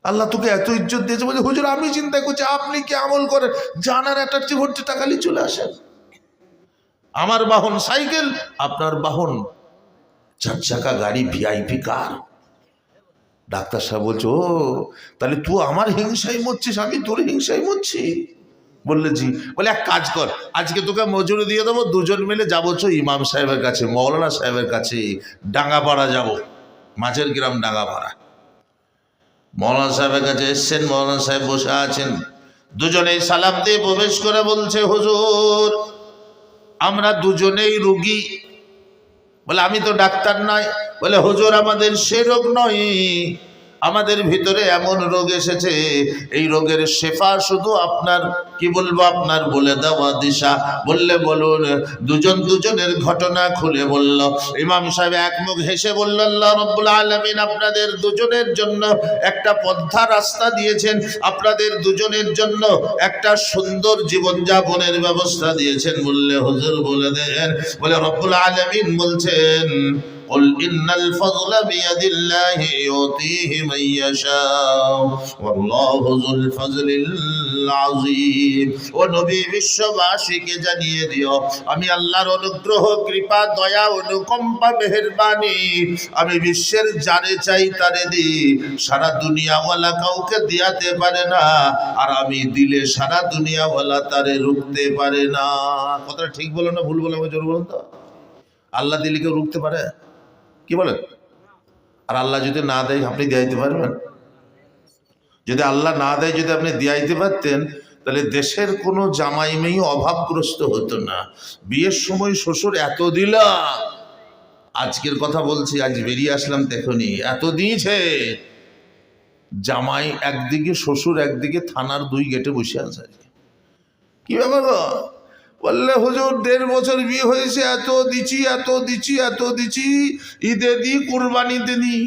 আল্লাহ তোকে এত ইজ্জত দিয়েছে। বলছে হুজুর আমি চিন্তা করছি আপনি কি আমল করেন, জানার একটা ভর্তি টাকালি চলে আসেন। আমার বাহন সাইকেল, আপনার বাহন 4 চাকা গাড়ি, ভিআইপি কার। ডাক্তার সাহেব বলছে ও তাহলে তুই আমার হিংসাই মরছিস, আমি তোর হিংসাই মরছি? বললে জি। বলে এক কাজ কর, আজকে তোকে মজুরি দিয়ে দেবো, দুজন মিলে যাবো ইমাম সাহেবের কাছে, মৌলানা সাহেবের কাছে, ডাঙ্গাপাড়া যাব, মাঝের গ্রাম ডাঙ্গাপাড়া। মৌলানা সাহেবের কাছে এসছেন, মৌলানা সাহেব বসে আছেন, দুজনেই সালাম দিয়ে প্রবেশ করে বলছে হুজুর আমরা দুজনেই রোগী। বলে আমি তো ডাক্তার নয়। বলে হুজুর আমাদের সে রোগ নয়, আমাদের ভিতরে এমন রোগ এসেছে, এই রোগের শেফা শুধু আপনার, কি বলবো, আপনার বলে দেওয়া দিশা। বললে বলুন। দুজন দুজনের ঘটনা খুলে বলল। ইমাম সাহেব এক মুখ হেসে বলল আল্লাহ রাব্বুল আলামিন আপনাদের দুজনের জন্য একটা পন্থা রাস্তা দিয়েছেন, আপনাদের দুজনের জন্য একটা সুন্দর জীবনযাপনের ব্যবস্থা দিয়েছেন। বললে হুজুর বলে দেন। বলে রব্বুল আলামিন বলছেন قل إن الفضل بيد الله يؤتيه من يشاء والله ذو الفضل العظيم। ও নবী বিশ্ববাসীকে জানিয়ে দিও আমি আল্লাহর অনুগ্রহ, কৃপা, দয়া, অনুকম্পা, মেহেরবানি আমি বিশ্বের যারে চাই তারে দিই। সারা দুনিয়াওয়ালা কাউকে দিয়াতে পারে না, আর আমি দিলে সারা দুনিয়াওয়ালা তারে রুখতে পারে না। কথাটা ঠিক বলো না ভুল বলো? আমি জোর বলুন তো। আল্লাহ দিলে কেউ রুখতে পারে? কি বলেন? আর আল্লাহ যদি না দেয় আপনি দিয়াইতে পারবেন? যদি আল্লাহ না দেয়, যদি আপনি দিয়াইতে পারতেন, তাহলে দেশের কোনো জামাই মেয়ে অভাবগ্রস্ত হতো না। বিয়ের সময় শ্বশুর এত দিলা, আজকের কথা বলছি, আজ বেরিয়ে আসলাম দেখুনি, এত দিয়েছে, জামাই একদিকে শ্বশুর একদিকে থানার 2 গেটে বসে আছে। কি ব্যাপার গো? বললে হুজুর 1.5 বছর বিয়ে হয়েছে, এত দিচ্ছি এত দিচ্ছি এত দিচ্ছি, ঈদে দিই, কুরবানিতে দিই,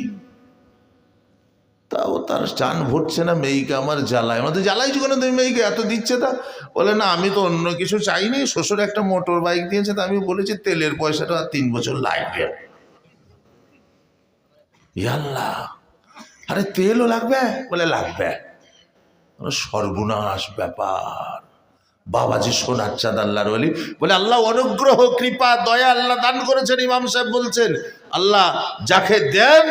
তাও তার চান ভরছে না। মেয়েকে আমার জ্বালায়। আমাদের জ্বালাইছি কেন তুমি মেয়েকে, এত দিচ্ছে তা? বলে না আমি তো অন্য কিছু চাইনি, শ্বশুর একটা মোটর বাইক দিয়েছে, তা আমি বলেছি তেলের পয়সাটা 3 বছর লাগবে। আল্লাহ, আরে তেলও লাগবে? বলে লাগবে। সর্বনাশ ব্যাপার। বাবাজি সোনার চাঁদ আল্লাহর ওলি। বলে আল্লাহ অনুগ্রহ, কৃপা, দয়া আল্লাহ দান করেছেন। ইমাম সাহেব বলছেন আল্লাহ যাকে দেন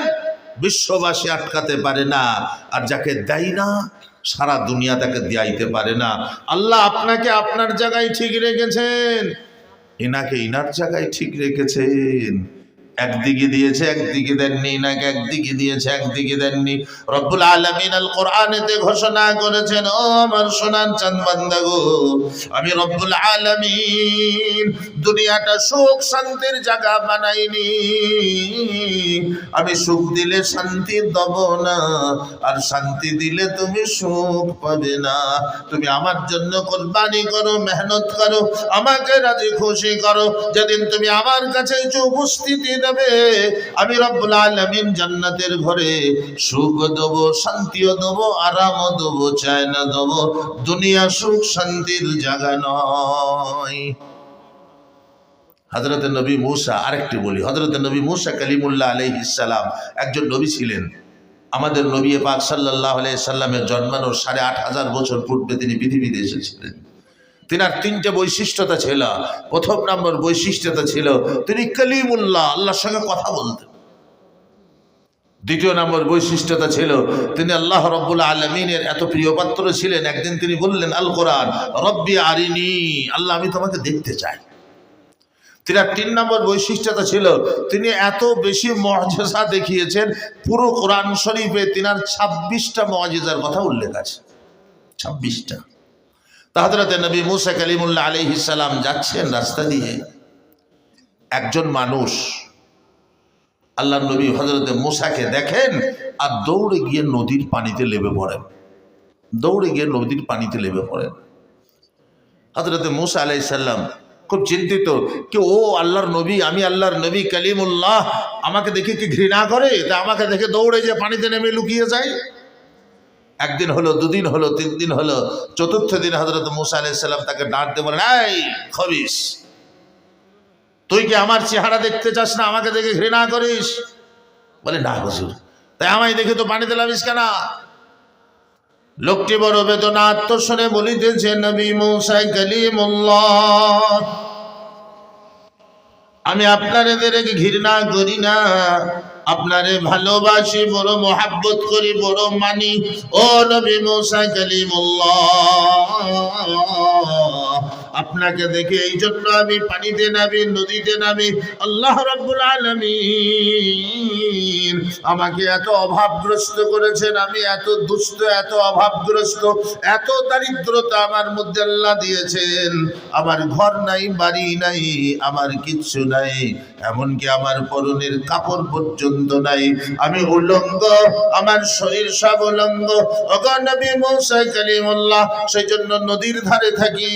বিশ্ববাসী আটকাতে পারে না, আর যাকে দেয় না সারা দুনিয়া তাকে দিয়াইতে পারে না। আল্লাহ আপনাকে আপনার জায়গায় ঠিক রেখেছেন, এনাকে ইনার জায়গায় ঠিক রেখেছেন। একদিকে দিয়েছে একদিকে দেননি, ইনাকে একদিকে দিয়েছে একদিকে দেননি। রব্বুল আলামিন আল কোরআনেতে ঘোষণা করেছেন, ও আমার সোনার চাঁদ বান্দা গো, আমি রব্বুল আলামিন দুনিয়াটা সুখ শান্তির জায়গা বানাইনি। আমি সুখ দিলে শান্তি দেব না, আর শান্তি দিলে তুমি সুখ পাবে না। তুমি আমার জন্য কুরবানি করো, মেহনত করো, আমাকে রাজি খুশি করো। যেদিন তুমি আমার কাছে উপস্থিতি দেবে, আমি রব্বুল আলামিন জান্নাতের ঘরে সুখ দেব, শান্তিও দেব, আরামও দেব, চাই না দেব। দুনিয়া সুখ শান্তির জায়গা নয়। হযরত নবী মূসা, আরেকটি বলি, হযরত নবী মূসা কালিমুল্লাহ আলাইহিস সালাম একজন নবী ছিলেন। আমাদের নবী পাক সাল্লাল্লাহু আলাইহি সাল্লামের জন্মানোর 8,500 বছর পূর্বে তিনি পৃথিবীতে এসেছিলেন। তিনার 3টে বৈশিষ্ট্যতা ছিল। প্রথম নম্বর বৈশিষ্ট্যতা ছিল তিনি কালিমুল্লাহ, আল্লাহর সঙ্গে কথা বলতেন। দ্বিতীয় নম্বর বৈশিষ্ট্যতা ছিল তিনি আল্লাহ রাব্বুল আলামিনের এত প্রিয় পাত্র ছিলেন। একদিন তিনি বললেন আল কোরআন রব্বি আরিনি, আল্লাহ আমি তোমাকে দেখতে চাই। তিনার 3 নম্বর বৈশিষ্ট্যতা ছিল তিনি এত বেশি মুআজিজা দেখিয়েছেন, পুরো কোরআন শরীফে তিনার 26টা মুআজিজার কথা উল্লেখ আছে। 26টা। হযরত নবী মূসা কালিমুল্লাহ আলাইহিস সালাম যাচ্ছেন রাস্তা দিয়ে, একজন মানুষ আল্লাহ নবী হযরতে মুসাকে দেখেন আর দৌড়ে গিয়ে নদীর পানিতে লেবে পড়েন, দৌড়ে গিয়ে নদীর পানিতে লেবে পড়েন। হযরতে মুসা আলাইহিস সালাম খুব চিন্তিত কি ও আল্লাহর নবী, আমি আল্লাহর নবী কালিমুল্লাহ, আমাকে দেখে কি ঘৃণা করে, তা আমাকে দেখে দৌড়ে যে পানিতে নেমে লুকিয়ে যায়। একদিন হলো, দুদিন হলো, 3 দিন হলো, চতুর্থ দিন হযরত মুসা আলাইহিস সালাম তাকে ডাক দিয়ে বলেন, এই খবিস, তুই কি আমার চেহারা দেখতে চাস না, আমাকে দেখে ঘৃণা করিস? বলে না হুজুর। তাই আমায় দেখে তো পানিতে লাভিস কেন? লোকটি বড় বেদনা আত্মস্বরে বলিতেছে, নবী মুসা কালিমুল্লাহ, আমি আপনাদেরকে ঘৃণা করি না, আপনারে ভালোবাসি, বড় মোহাব্বত করি, বড় মানি। ও নবী মুসা কালিমুল্লাহ, আপনাকে দেখে এই জন্য আমি পানিতে নামি, নদীতে নামি। আল্লাহ রাব্বুল আলামিন আমাকে এত অভাবগ্রস্ত করেছেন, আমি এত দুষ্ট, এত অভাবগ্রস্ত, এত দারিদ্রতা আমার মধ্যে আল্লাহ দিয়েছেন। আমার ঘর নাই, বাড়ি নাই, আমার কিচ্ছু নাই, এমনকি আমার পরনের কাপড় পর্যন্ত নাই, আমি উলঙ্গ, আমার শরীর সব উলঙ্গ। ওগো নবী মুসা কালিমুল্লাহ, সেই জন্য নদীর ধারে থাকি,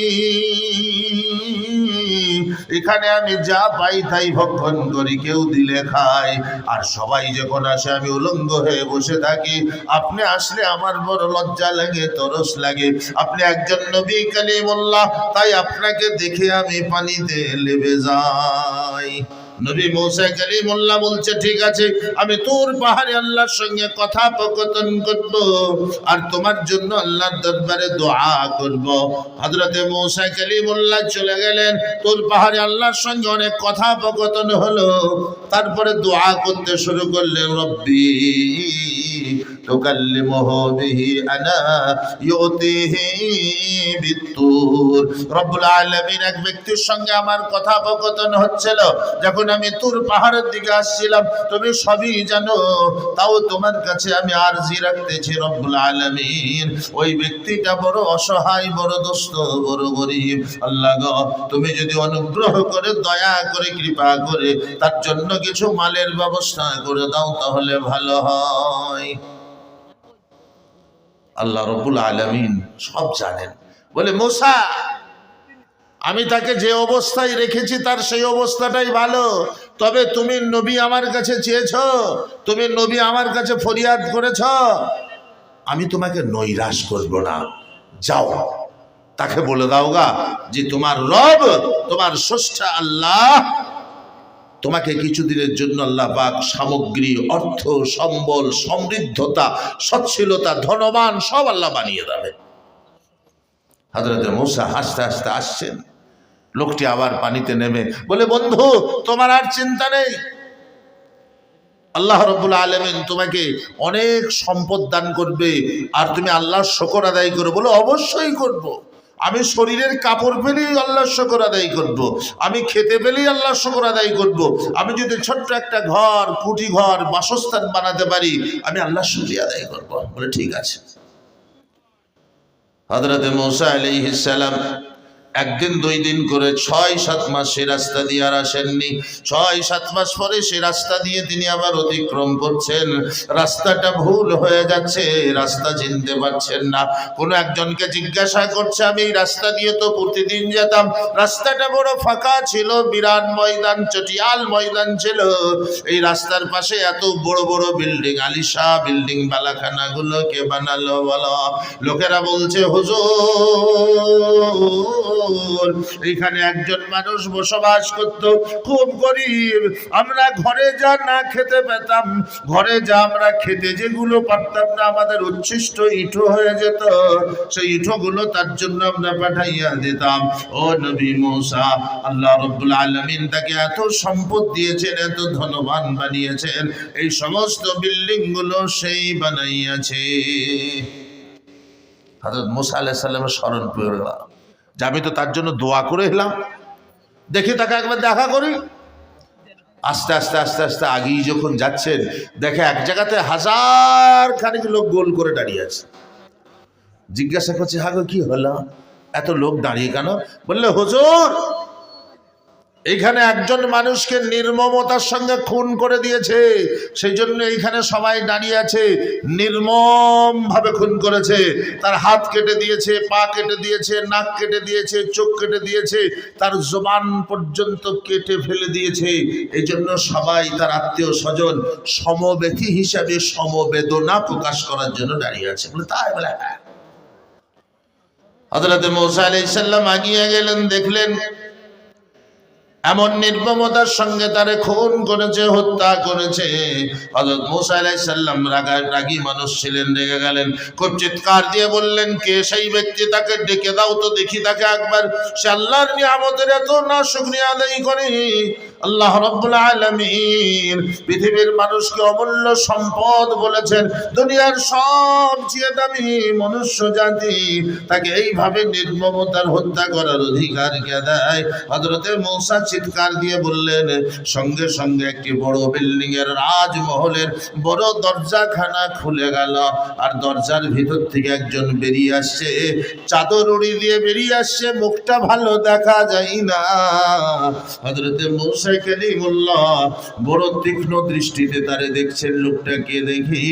এখানে আমি যা পাই তাই ভক্ষণ করি, কেউ দিলে খাই, আর সবাই যখন আসে আমি উলঙ্গ হয়ে বসে থাকি। আপনি আসলে আমার বড় লজ্জা লাগে, তরস লাগে। আপনি একজন নবী কালিমুল্লাহ, তাই আপনাকে দেখে আমি পানিতে লেবে যাই। নবী মুসা কালিমুল্লাহ বলছে, ঠিক আছে, আমি তুর পাহাড়ে আল্লাহর সঙ্গে কথোপকথন করব আর তোমার জন্য আল্লাহর দরবারে দোয়া করব। হযরতে মুসা কালিমুল্লাহ চলে গেলেন তুর পাহাড়ে, আল্লাহর সঙ্গে অনেক কথোপকথন হলো, তারপরে দোয়া করতে শুরু করলেন, রব্বি তুকাল্লিমুহু বিহি আনা ইউতিহি বিতুর। রব্বুল আলামিন, এক ব্যক্তির সঙ্গে আমার কথোপকথন হচ্ছিল, যখন আমি তুর পাহাড়ের দিকে আসছিলাম, তুমি সবই জানো, তাও তোমার কাছে আমি আরজি রাখতেছি রব্বুল আলামিন, ওই ব্যক্তিটা বড় অসহায়, বড় দুস্থ, বড় গরীব। আল্লাহ গো, তুমি যদি অনুগ্রহ করে, দয়া করে, কৃপা করে তার জন্য কিছু মালের ব্যবস্থা করে দাও, তাহলে ভালো হয়। আল্লাহ রব্বুল আলামিন সব জানেন। বলে, মুসা, আমি তাকে যে অবস্থায় রেখেছি তার সেই অবস্থাটাই ভালো, তবে তুমি নবী আমার কাছে চেয়েছ, তুমি নবী আমার কাছে ফরিয়াদ করেছ, আমি তোমাকে নৈরাশ করব না। যাও, তাকে বলে দাও গা যে তোমার রব, তোমার স্রষ্টা আল্লাহ তোমাকে কিছুদিনের জন্য আল্লাহ পাক সামগ্রী, অর্থ, সম্বল, সমৃদ্ধতা, সচ্ছলতা, ধনবান সব আল্লাহ বানিয়ে দেবে। হযরতে মুসা হাসতে হাসতে আসছেন, লোকটি আবার পানিতে নেমে বলে, বন্ধু, তোমার আর চিন্তা নেই, আল্লাহ রাব্বুল আলামিন তোমাকে অনেক সম্পদ দান করবে, আর তুমি আল্লাহর শুকর আদায় করো। বলে, অবশ্যই করব, আমি শরীরের কাপড় পেলেই আল্লাহর শুকর আদায় করব, আমি খেতে পেলেই আল্লাহর শুকর আদায় করব, আমি যদি ছোট্ট একটা ঘর, কুটি ঘর, বাসস্থান বানাতে পারি, আমি আল্লাহর শুকরিয়া আদায় করব। বলে, ঠিক আছে। হযরতে মুসা আলাইহিস সালাম একদিন, 2 দিন করে 6-7 মাস সে রাস্তা দিয়ে আর আসেননি। 6-7 মাস পরে সে রাস্তা দিয়ে তিনি আবার অতিক্রম করছেন। রাস্তাটা ভুল হয়ে যাচ্ছে, রাস্তা চিনতে পারছেন না। কোনো একজনকে জিজ্ঞাসা করছে, আমি এই রাস্তা দিয়ে তো প্রতিদিন যেতাম, রাস্তাটা বড় ফাঁকা ছিল, বিরাট ময়দান, চটিয়াল ময়দান ছিল, এই রাস্তার পাশে এত বড় বড় বিল্ডিং, আলিশা বিল্ডিং, বালাখানাগুলো কে বানালো বলো? লোকেরা বলছে, হুজুর, এখানে একজন মানুষ বসবাস করত, খুব গরিব, আমরা ঘরে যা না খেতে পেতাম, ঘরে যা আমরা খেতে যেগুলো পারতাম না, আমাদের উচ্ছিষ্ট ইঁটো হয়ে যেত, সেই ইঁটোগুলো তার জন্য আমরা পাঠাইয়া দিতাম। ও নবী মুসা, আল্লাহ রাব্বুল আলামিন তাকে এত সম্পদ দিয়েছেন, এত ধনবান বানিয়েছেন, এই সমস্ত বিল্ডিং গুলো সেই বানাইয়াছে। হযরত মুসা আলাইহিস সালামের স্মরণ পড়ে গেল, যে আমি তো তার জন্য দোয়া করে এলাম, দেখি তাকে একবার দেখা করি। আস্তে আস্তে আস্তে আস্তে আগেই যখন যাচ্ছেন, দেখে এক জায়গাতে 1000 খানিক লোক গোল করে দাঁড়িয়ে আছে। জিজ্ঞাসা করছে, হ্যাঁ গো, কি হলো, এত লোক দাঁড়িয়ে কেন? বললে, হুজুর, এইখানে একজন মানুষকে নির্মমতার সঙ্গে খুন করে দিয়েছে, সেই জন্য এইখানে সবাই দাঁড়িয়ে আছে। নির্মম ভাবে খুন করেছে, তার হাত কেটে দিয়েছে, পা কেটে দিয়েছে, নাক কেটে দিয়েছে, চোখ কেটে দিয়েছে, তার জবান পর্যন্ত কেটে ফেলে দিয়েছে। এই জন্য সবাই তার আত্মীয় স্বজন সমবেতী হিসাবে সমবেদনা প্রকাশ করার জন্য দাঁড়িয়ে আছে। বলে তাই? বলে হ্যাঁ। হযরত মূসা আলাইহিস সালাম আগিয়ে গেলেন, দেখলেন এমন নির্মমতার সঙ্গে তারে খুন করেছে, হত্যা করেছে। হযরত মূসা আলাইহিস সালাম রাগী মানুষ ছিলেন, রেগে গেলেন, খুব চিৎকার দিয়ে বললেন, কে সেই ব্যক্তি? তাকে ডেকে দাও তো দেখি, তাকে একবার। সে আল্লাহর নিয়ামতের এত না শুকরিয়া আদায় করে। আল্লাহ রাব্বুল আলামিন পৃথিবীর মানুষকে অমূল্য সম্পদ বলেছেন, দুনিয়ার সবচেয়ে দামি মনুষ্য জাতি, তাকে এইভাবে নির্মমতার হত্যা করার অধিকার কে দেয়? হযরতে মূসা চিৎকার দিয়ে বললেন, সঙ্গে সঙ্গে একটি বড় বিল্ডিং এর রাজমহলের বড় দরজাখানা খুলে গেল, আর দরজার ভিতর থেকে একজন বেরিয়ে আসছে, চাদর উড়ি দিয়ে বেরিয়ে আসছে, মুখটা ভালো দেখা যায় না। হযরতে মূসা কালিমুল্লাহ বড় তীক্ষ্ণ দৃষ্টিতে তারে দেখছেন, লোকটাকে দেখি